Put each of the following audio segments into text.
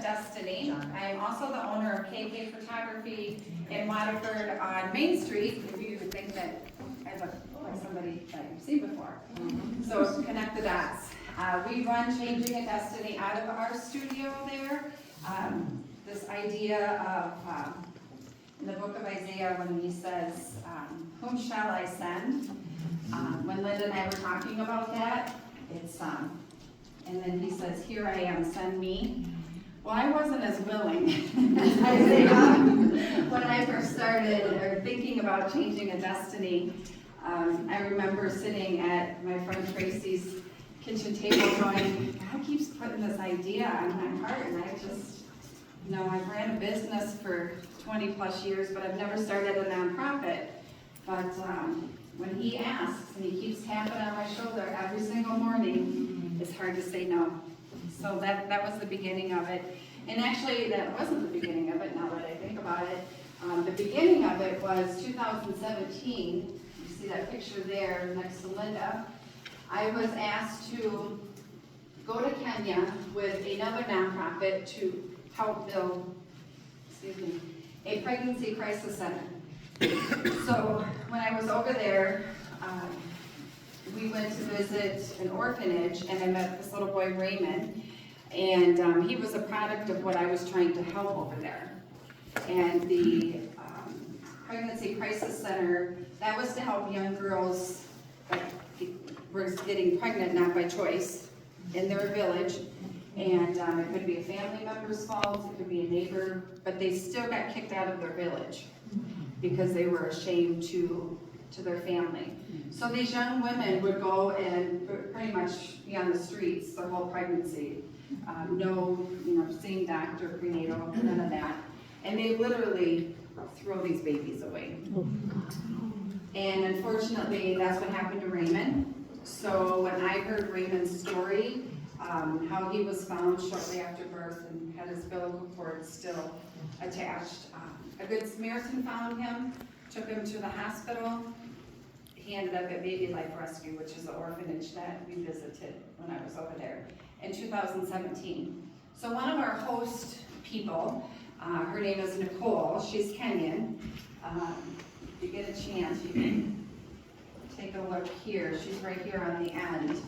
Destiny. I am also the owner of KK Photography in Waterford on Main Street, if you would think that I look like somebody that you've seen before. So connect the dots. We run Changing a Destiny out of our studio there. This idea of, in the book of Isiah, when he says, whom shall I send? When Linda and I were talking about that, it's, and then he says, here I am, send me. Well, I wasn't as willing as Isiah when I first started or thinking about changing a destiny. I remember sitting at my friend Tracy's kitchen table going, God keeps putting this idea on my heart, and I just, you know, I've ran a business for 20 plus years, but I've never started a nonprofit. But when he asks, and he keeps tapping on my shoulder every single morning, it's hard to say no. So that was the beginning of it. And actually, that wasn't the beginning of it, now that I think about it. The beginning of it was 2017. You see that picture there next to Linda. I was asked to go to Kenya with another nonprofit to help build, a pregnancy crisis center. So when I was over there, we went to visit an orphanage, and I met this little boy, Raymond, and he was a product of what I was trying to help over there. And the pregnancy crisis center, that was to help young girls that were getting pregnant not by choice in their village. And it could be a family member's fault, it could be a neighbor, but they still got kicked out of their village because they were ashamed to their family. So these young women would go and pretty much be on the streets their whole pregnancy. No, seeing doctor, prenatal, none of that. And they literally throw these babies away. And unfortunately, that's what happened to Raymond. So when I heard Raymond's story, how he was found shortly after birth and had his umbilical cord still attached, a good Samaritan found him, took him to the hospital. He ended up at Baby Life Rescue, which is the orphanage that we visited when I was over there in 2017. So one of our host people, her name is Nicole, she's Kenyan. If you get a chance, you can take a look here. She's right here on the end.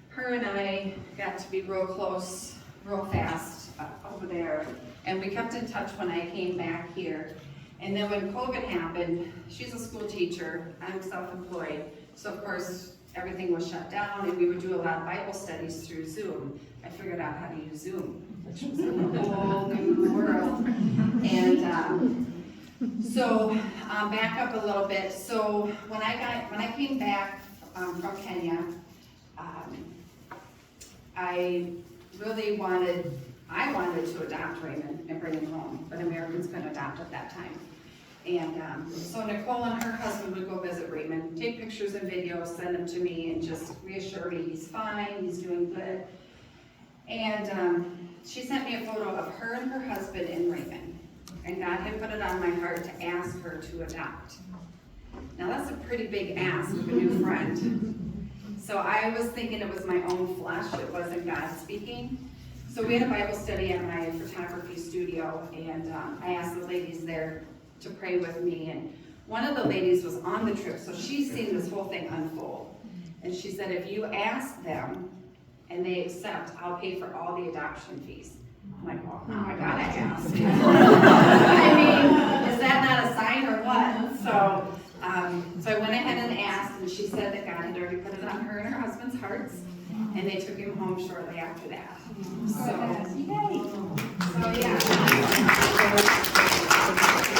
Her and I got to be real close, real fast over there, and we kept in touch when I came back here. And then when COVID happened, she's a school teacher, I'm self-employed, so of course everything was shut down, and we would do a lot of Bible studies through Zoom. I figured out how to use Zoom, which was a whole new world. And so back up a little bit. So when I came back from Kenya, I wanted to adopt Raymond and bring him home, but Americans couldn't adopt at that time. And so Nicole and her husband would go visit Raymond, take pictures and videos, send them to me, and just reassure me he's fine, he's doing good. And she sent me a photo of her and her husband and Raymond. And God had put it on my heart to ask her to adopt. Now that's a pretty big ask of a new friend. So I was thinking it was my own flesh, it wasn't God speaking. So we had a Bible study at my photography studio, and I asked the ladies there to pray with me, and one of the ladies was on the trip, so she's seen this whole thing unfold. And she said, if you ask them and they accept, I'll pay for all the adoption fees. I'm like, well, now I gotta ask. I mean, is that not a sign or what? So I went ahead and asked, and she said that God had already put it on her and her husband's hearts, and they took him home shortly after that. So yeah.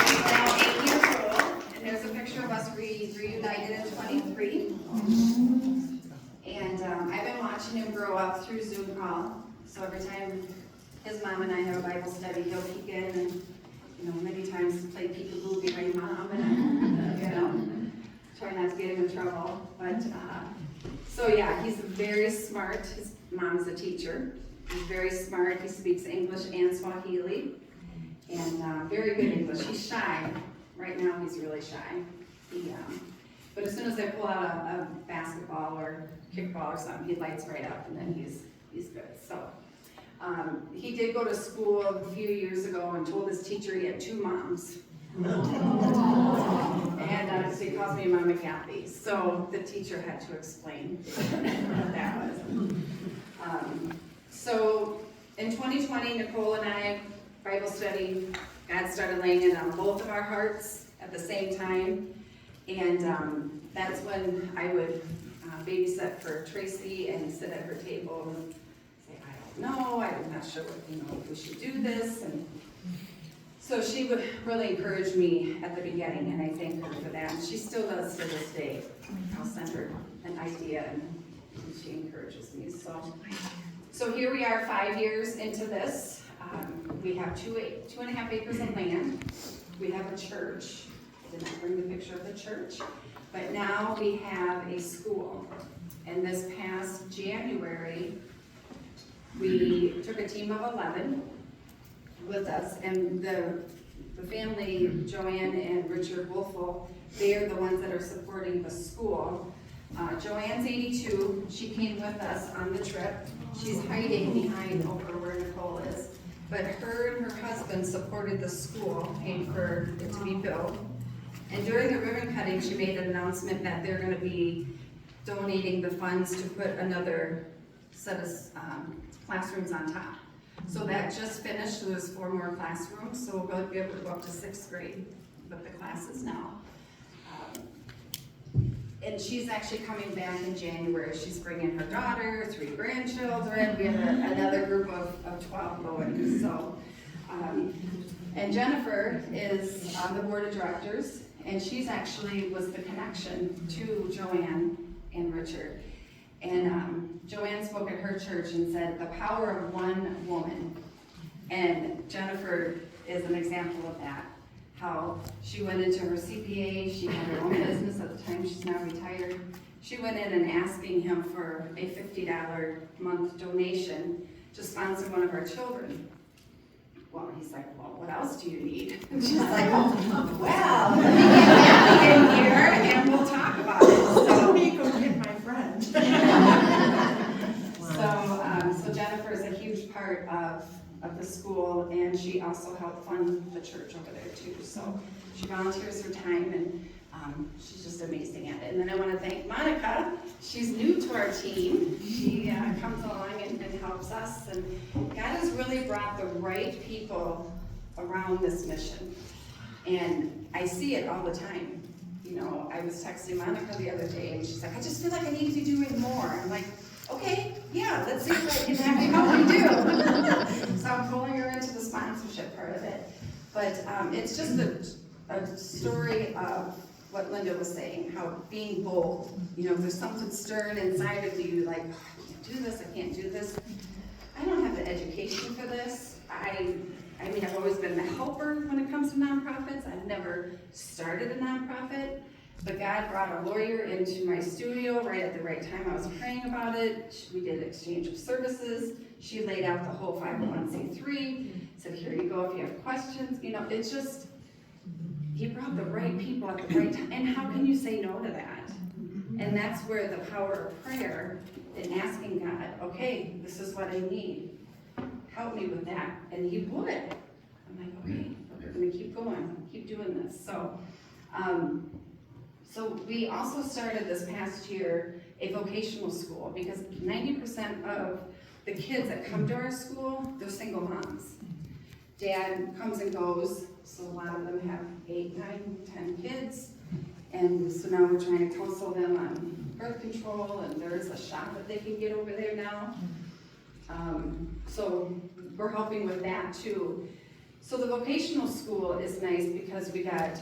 He's now 8 years old, and there's a picture of us reunited in 23. And I've been watching him grow up through Zoom call. So every time his mom and I have a Bible study, he'll peek in and, many times play peekaboo behind mom and, try not to get him in trouble. But, so yeah, he's very smart. His mom's a teacher. He's very smart. He speaks English and Swahili, and very good English. He's shy. Right now, he's really shy. But as soon as I pull out a basketball or kickball or something, he lights right up, and then he's good. So He did go to school a few years ago and told his teacher he had 2 moms. And so he calls me Mama Kathy. So the teacher had to explain what that was. So in 2020, Nicole and I, Bible study, God started laying it on both of our hearts at the same time. And that's when I would babysit for Tracy and sit at her table and say, I don't know, I'm not sure what, if we should do this. And so she would really encourage me at the beginning, and I thank her for that. And she still does to this day. I'll send her an idea, and she encourages me. So here we are 5 years into this. We have 2.5 acres of land. We have a church. I did not bring the picture of the church. But now we have a school. And this past January, we took a team of 11 with us, and the family, Joanne and Richard Wolfel, they are the ones that are supporting the school. Joanne's 82, she came with us on the trip. She's hiding behind over where Nicole is. But her and her husband supported the school, paid for it to be built. And during the ribbon cutting, she made an announcement that they're gonna be donating the funds to put another set of classrooms on top. So that just finished, so there's 4 more classrooms, so we'll be able to go up to 6th grade with the classes now. And she's actually coming back in January. She's bringing her daughter, 3 grandchildren. We have another group of 12 going. So, and Jennifer is on the board of directors, and she's actually was the connection to Joanne and Richard. And Joanne spoke at her church and said, the power of one woman. And Jennifer is an example of that. How she went into her CPA, she had her own business at the time, she's now retired. She went in and asking him for a $50 a month donation to sponsor one of our children. Well, he's like, well, what else do you need? And she's like, well, let me get in here and we'll talk about it. So let me go get my friend. So Jennifer is a huge part of the school, and she also helped fund the church over there too. So she volunteers her time, and she's just amazing at it. And then I want to thank Monica. She's new to our team. She comes along and helps us, and God has really brought the right people around this mission. And I see it all the time. I was texting Monica the other day, and she's like, I just feel like I need to be doing more. I'm like, okay, yeah, let's see what I can have you do. So I'm pulling her into the sponsorship part of it. But it's just a story of what Linda was saying, how being bold, if there's something stirring inside of you, like, oh, I can't do this, I can't do this. I don't have the education for this. I mean, I've always been the helper when it comes to nonprofits. I've never started a nonprofit. But God brought a lawyer into my studio right at the right time. I was praying about it. We did exchange of services. She laid out the whole 501c3, said, here you go if you have questions. It's just, he brought the right people at the right time. And how can you say no to that? And that's where the power of prayer and asking God, okay, this is what I need. Help me with that. And he would. I'm like, okay, we're going to keep going, keep doing this. So we also started this past year a vocational school, because 90% of the kids that come to our school, they're single moms. Dad comes and goes, so a lot of them have 8, 9, 10 kids. And so now we're trying to counsel them on birth control, and there's a shop that they can get over there now. So we're helping with that too. So the vocational school is nice because we got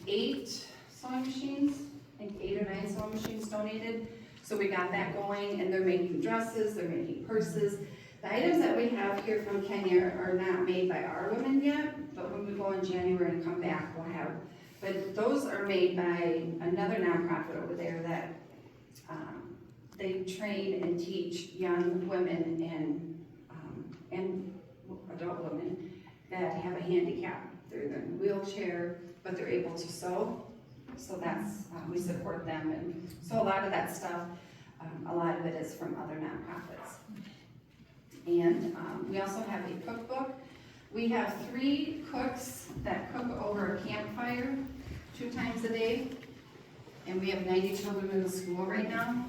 8 sewing machines, I think 8 or 9 sewing machines donated. So we got that going, and they're making dresses, they're making purses. The items that we have here from Kenya are not made by our women yet, but when we go in January and come back, we'll have. But those are made by another nonprofit over there that they train and teach young women and adult women that have a handicap. They're in a wheelchair, but they're able to sew. So that's, we support them. And so a lot of that stuff, a lot of it is from other nonprofits. And we also have a cookbook. We have 3 cooks that cook over a campfire 2 times a day. And we have 90 children in the school right now.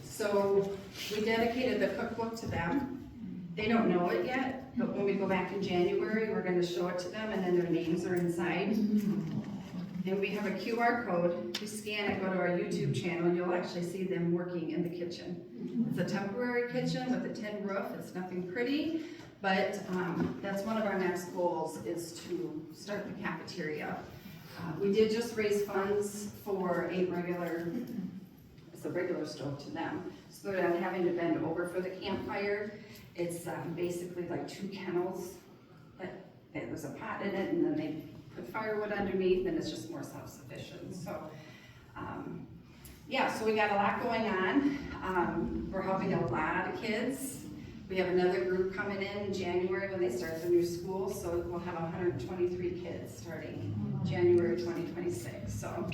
So we dedicated the cookbook to them. They don't know it yet, but when we go back in January, we're gonna show it to them, and then their names are inside. And we have a QR code. You scan it, go to our YouTube channel, and you'll actually see them working in the kitchen. It's a temporary kitchen with a tin roof. It's nothing pretty, but that's one of our next goals, is to start the cafeteria. We did just raise funds for it's a regular stove to them, so they're not having to bend over for the campfire. It's basically like 2 kennels, but there's a pot in it, and then they put firewood underneath, and it's just more self-sufficient. So, yeah, so we got a lot going on. We're helping a lot of kids. We have another group coming in January when they start the new school, so we'll have 123 kids starting January 2026. So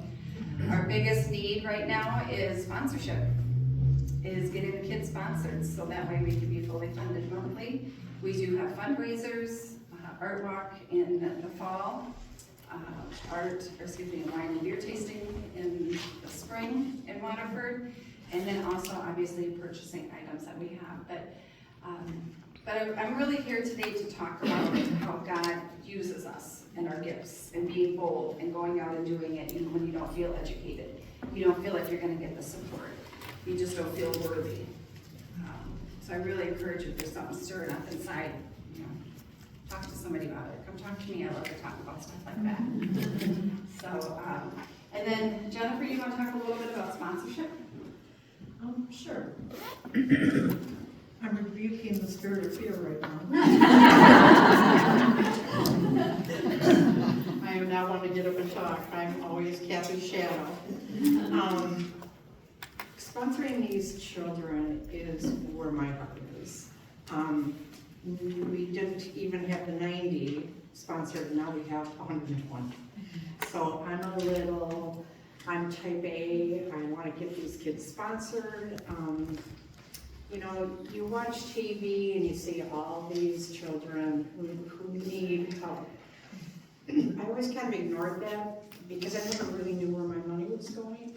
our biggest need right now is sponsorship, is getting the kids sponsored, so that way we can be fully funded monthly. We do have fundraisers, art walk in the fall, wine and beer tasting in the spring in Waterford, and then also obviously purchasing items that we have. But I'm really here today to talk about how God uses us and our gifts and being bold and going out and doing it even when you don't feel educated. You don't feel like you're going to get the support. You just don't feel worthy. So I really encourage you, if there's something stirring up inside, talk to somebody about it. Come talk to me. I love to talk about stuff like that. So, and then Jennifer, you want to talk a little bit about sponsorship? Sure. I'm rebuking the spirit of fear right now. I am not one to get up and talk. I'm always Kathy's shadow. Sponsoring these children is where my heart is. We didn't even have the 90 sponsored, now we have 120. So I'm type A, I want to get these kids sponsored. You watch TV and you see all these children who need help. I always kind of ignored that because I never really knew where my money was going.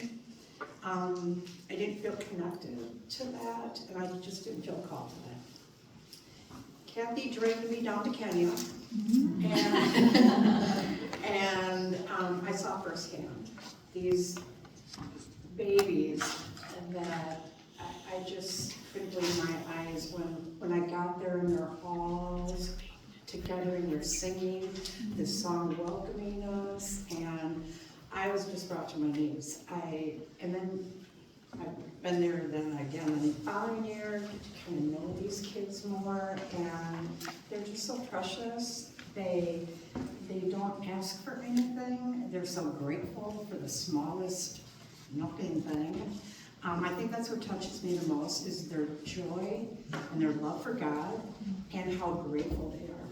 I didn't feel connected to that, and I just didn't feel called to that. Kathy dragged me down to Kenya, and I saw firsthand these babies that I just couldn't believe my eyes when I got there, and they're all together and they're singing this song welcoming us, and I was just brought to my knees. And then I've been there then again in the following year to kind of know these kids more, and they're just so precious. They don't ask for anything. They're so grateful for the smallest nothing thing. I think that's what touches me the most, is their joy and their love for God and how grateful they are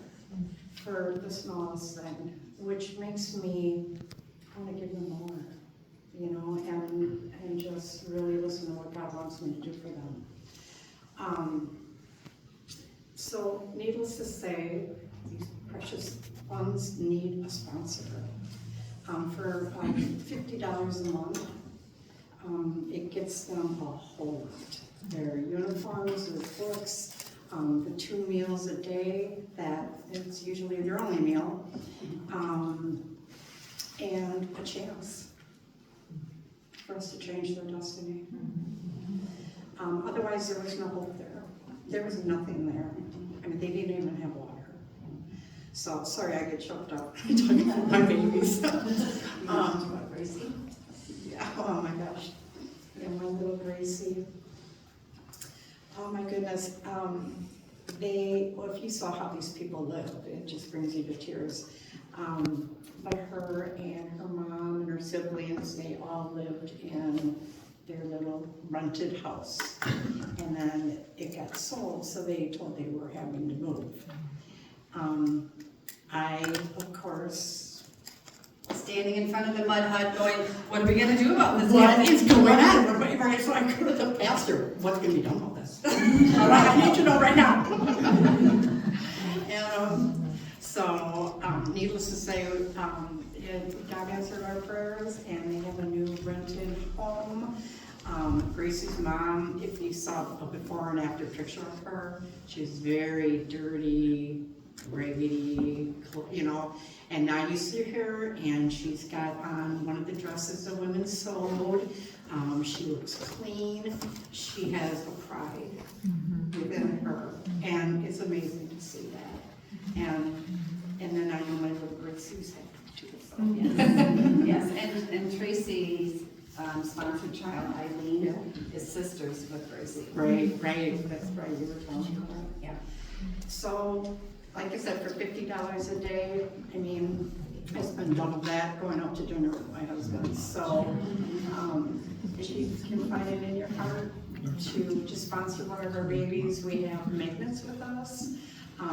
for the smallest thing, which makes me want to give them more, and just really listen to what God wants me to do for them. So needless to say, these precious ones need a sponsor. For $50 a month, it gets them a whole lot. Their uniforms, their books, the 2 meals a day, that it's usually their only meal, and a chance for us to change their destiny. Otherwise, there was no hope there. There was nothing there. I mean, they didn't even have water. So, sorry, I get choked up talking about my babies. Gracie? Yeah, oh my gosh. Yeah, my little Gracie. Oh my goodness. If you saw how these people live, it just brings you to tears. But her and her mom and her siblings, they all lived in their little rented house. And then it got sold, so they told they were having to move. I, of course, Standing in front of the mud hut going, what are we going to do about this? what is going on? So I go to the pastor, what's going to be done about this? this. I need to know right now. And so, needless to say, God answered our prayers, and they have a new rented home. Gracie's mom, if you saw a before and after picture of her, she's very dirty, raggedy, you know, and now you see her, and she's got on one of the dresses the women sewed. She looks clean. She has a pride within her, and it's amazing to see that. And then I know my little Gracie's happy too. So. Yes, and Tracy's sponsored child, Eileen, is sisters with Gracie. Right, that's right, you were telling me that. Yeah. So, like I said, for $50 a day, I mean, I spend double that going out to dinner with my husband. So, if you can find it in your heart to sponsor one of our babies, we have magnets with us.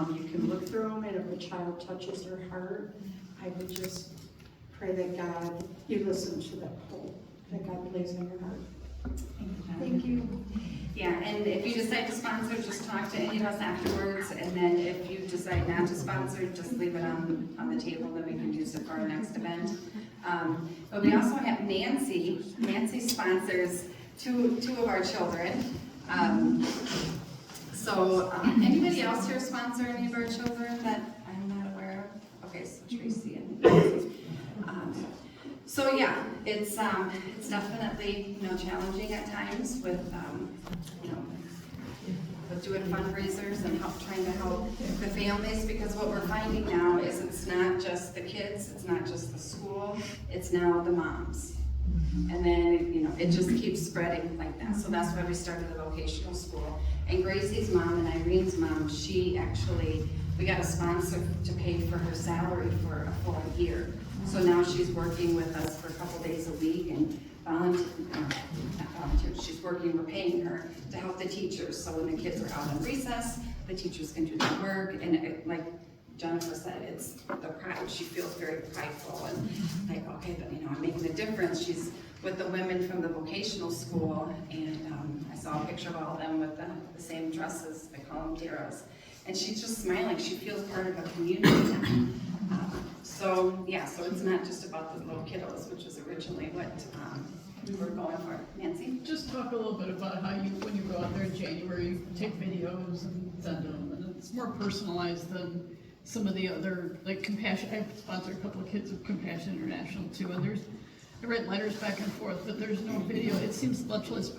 You can look through them, and if a child touches your heart, I would just pray that God, you listen to that hope that God plays in your heart. Thank you. Yeah, and if you decide to sponsor, just talk to any of us afterwards, and then if you decide not to sponsor, just leave it on the table, then we can use it for our next event. But we also have Nancy. Nancy sponsors two of our children. Anybody else here sponsor any of our children that I'm not aware of? Okay, so Tracy and Nancy. So yeah, it's definitely, challenging at times with, with doing fundraisers and trying to help the families, because what we're finding now is it's not just the kids, it's not just the school, it's now the moms. And then, it just keeps spreading like that. So that's why we started the vocational school. And Gracie's mom and Irene's mom, we got a sponsor to pay for her salary for a full year. So now she's working with us for a couple days a week, and we're paying her to help the teachers. So when the kids are out on recess, the teachers can do their work, and like Jennifer said, it's the pride. She feels very prideful, and like, okay, but I'm making a difference. She's with the women from the vocational school, and I saw a picture of all of them with the same dresses. I call them tiaras. And she's just smiling. She feels part of a community now. So it's not just about the little kiddos, which was originally what we were going for. Nancy? Just talk a little bit about how when you go out there in January, you take videos and send them, and it's more personalized than some of the other, like Compassion. I've sponsored a couple of kids with Compassion International too, and I write letters back and forth, but there's no video. It seems much less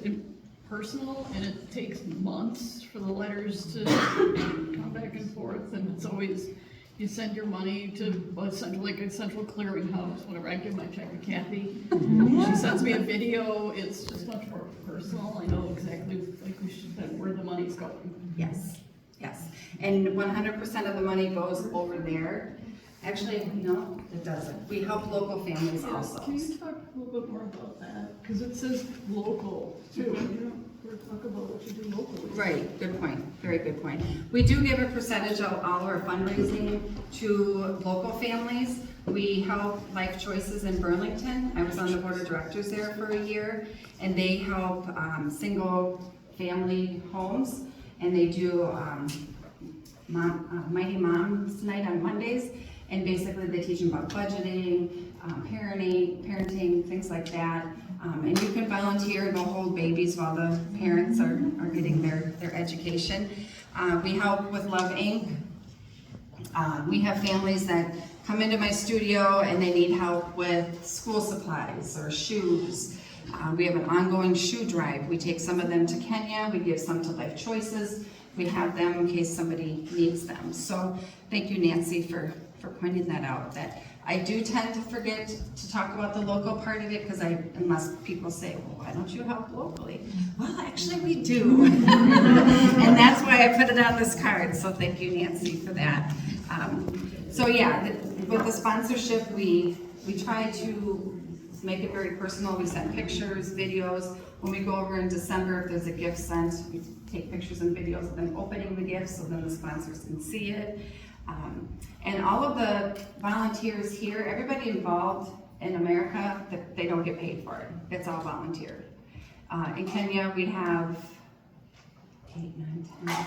personal, and it takes months for the letters to come back and forth, and it's always, you send your money to a central clearinghouse, whatever. I give my check to Kathy. She sends me a video. It's just much more personal. I know exactly where the money's going. Yes. And 100% of the money goes over there. Actually, no, it doesn't. We help local families also. Can you talk a little bit more about that? Because it says local too. We're talking about what you do locally. Right, good point, very good point. We do give a percentage of all our fundraising to local families. We help Life Choices in Burlington. I was on the board of directors there for a year, and they help single family homes, and they do Mighty Moms Night on Mondays, and basically they teach them about budgeting, parenting, things like that. And you can volunteer and go hold babies while the parents are getting their education. We help with Love Inc. We have families that come into my studio and they need help with school supplies or shoes. We have an ongoing shoe drive. We take some of them to Kenya, we give some to Life Choices. We have them in case somebody needs them. So thank you, Nancy, for pointing that out. That I do tend to forget to talk about the local part of it, because unless people say, well, why don't you help locally? Well, actually we do. And that's why I put it on this card. So thank you, Nancy, for that. With the sponsorship, we try to make it very personal. We send pictures, videos. When we go over in December, if there's a gift sent, we take pictures and videos of them opening the gift so then the sponsors can see it. And all of the volunteers here, everybody involved in America, they don't get paid for it. It's all volunteer. In Kenya, we have 8, 9, 10.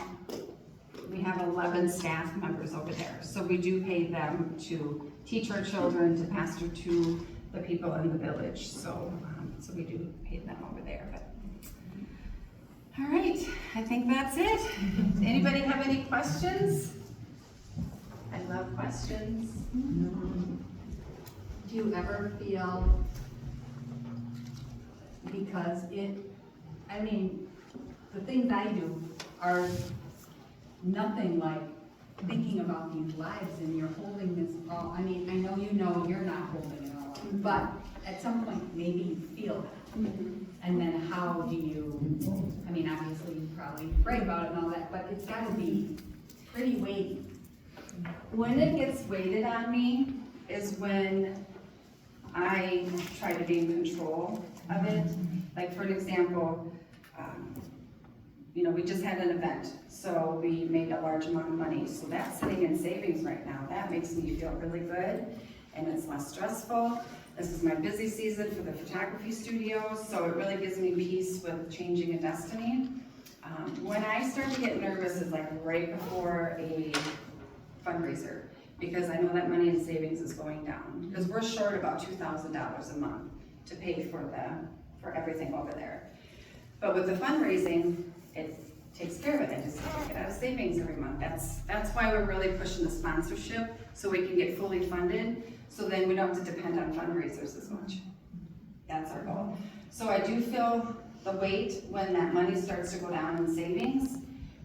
We have 11 staff members over there. So we do pay them to teach our children, to pastor to the people in the village. So, so we do pay them over there. But all right, I think that's it. Anybody have any questions? I love questions. Do you ever feel, because I mean, the things I do are nothing like thinking about these lives and you're holding this all, I mean, I know you're not holding it all, but at some point, maybe you feel that. And then how do you, I mean, obviously you probably pray about it and all that, but it's gotta be pretty weighty. When it gets weighted on me is when I try to be in control of it. Like for an example, you know, we just had an event, so we made a large amount of money. So that's sitting in savings right now. That makes me feel really good, and it's less stressful. This is my busy season for the photography studio, so it really gives me peace with changing a destiny. When I start to get nervous is like right before a fundraiser, because I know that money in savings is going down, because we're short about $2,000 a month to pay for everything over there. But with the fundraising, it takes care of it. I just take it out of savings every month. That's why we're really pushing the sponsorship, so we can get fully funded, so then we don't have to depend on fundraisers as much. That's our goal. So I do feel the weight when that money starts to go down in savings,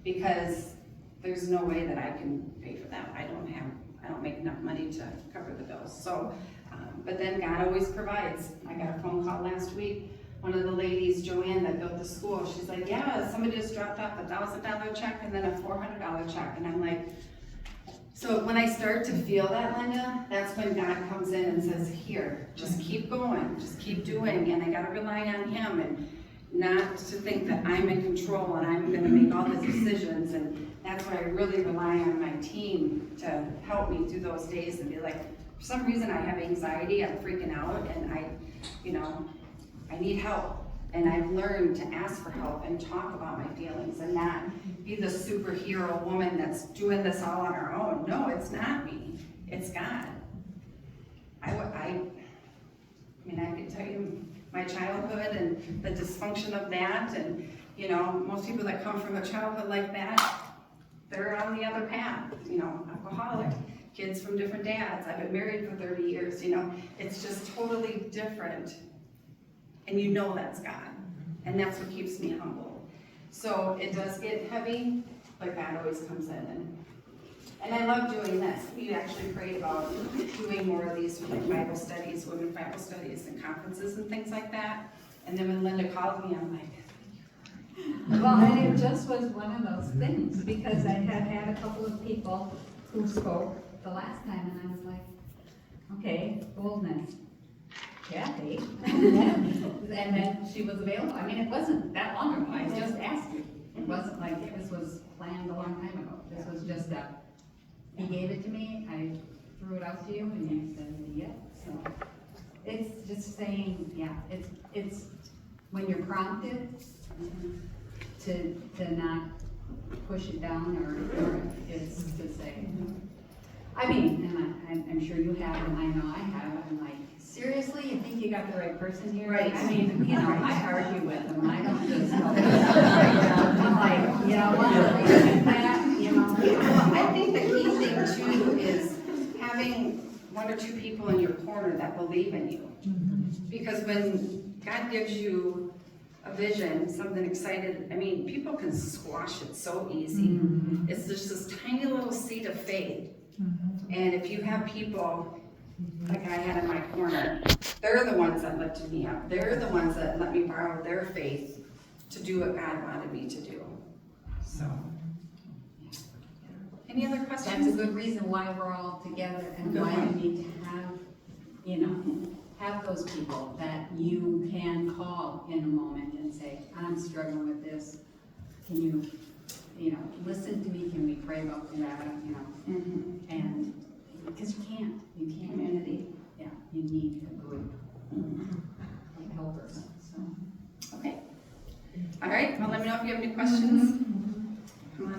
because there's no way that I can pay for that. I don't make enough money to cover the bills. So, but then God always provides. I got a phone call last week. One of the ladies, Joanne, that built the school, she's like, yeah, somebody just dropped off a $1,000 check and then a $400 check. And I'm like, so when I start to feel that, Linda, that's when God comes in and says, here, just keep going, just keep doing. And I gotta rely on Him, and not to think that I'm in control and I'm gonna make all the decisions. And that's why I really rely on my team to help me through those days and be like, for some reason I have anxiety, I'm freaking out, and I need help. And I've learned to ask for help and talk about my feelings and not be the superhero woman that's doing this all on her own. No, it's not me, it's God. I mean, I can tell you my childhood and the dysfunction of that, and most people that come from a childhood like that, they're on the other path, alcoholic, kids from different dads. I've been married for 30 years, it's just totally different. And that's God. And that's what keeps me humble. So it does get heavy, but God always comes in. And I love doing this. We actually prayed about doing more of these for like Bible studies, women Bible studies and conferences and things like that. And then when Linda called me, I'm like, Well, and it just was one of those things, because I had a couple of people who spoke the last time, and I was like, okay, boldness. Kathy. And then she was available. I mean, it wasn't that long ago. I just asked you. It wasn't like this was planned a long time ago. This was just he gave it to me, I threw it out to you, and you said, yeah. So it's just saying, yeah, it's when you're prompted to not push it down or ignore it, it's to say, I mean, and I'm sure you have, and I know I have, I'm like, seriously, you think you got the right person here? Right. I mean, I argue with them, I don't just go. I'm like, Well, I think the key thing too is having one or two people in your corner that believe in you. Because when God gives you a vision, something excited, I mean, people can squash it so easy. It's just this tiny little seed of faith. And if you have people like I had in my corner, they're the ones that lifted me up. They're the ones that let me borrow their faith to do what God wanted me to do. So, any other questions? That's a good reason why we're all together, and why we need to have those people that you can call in a moment and say, I'm struggling with this. Can you listen to me? Can we pray about that? And because you can't. Community. Yeah, you need a group of helpers. So. Okay. All right, well, let me know if you have any questions.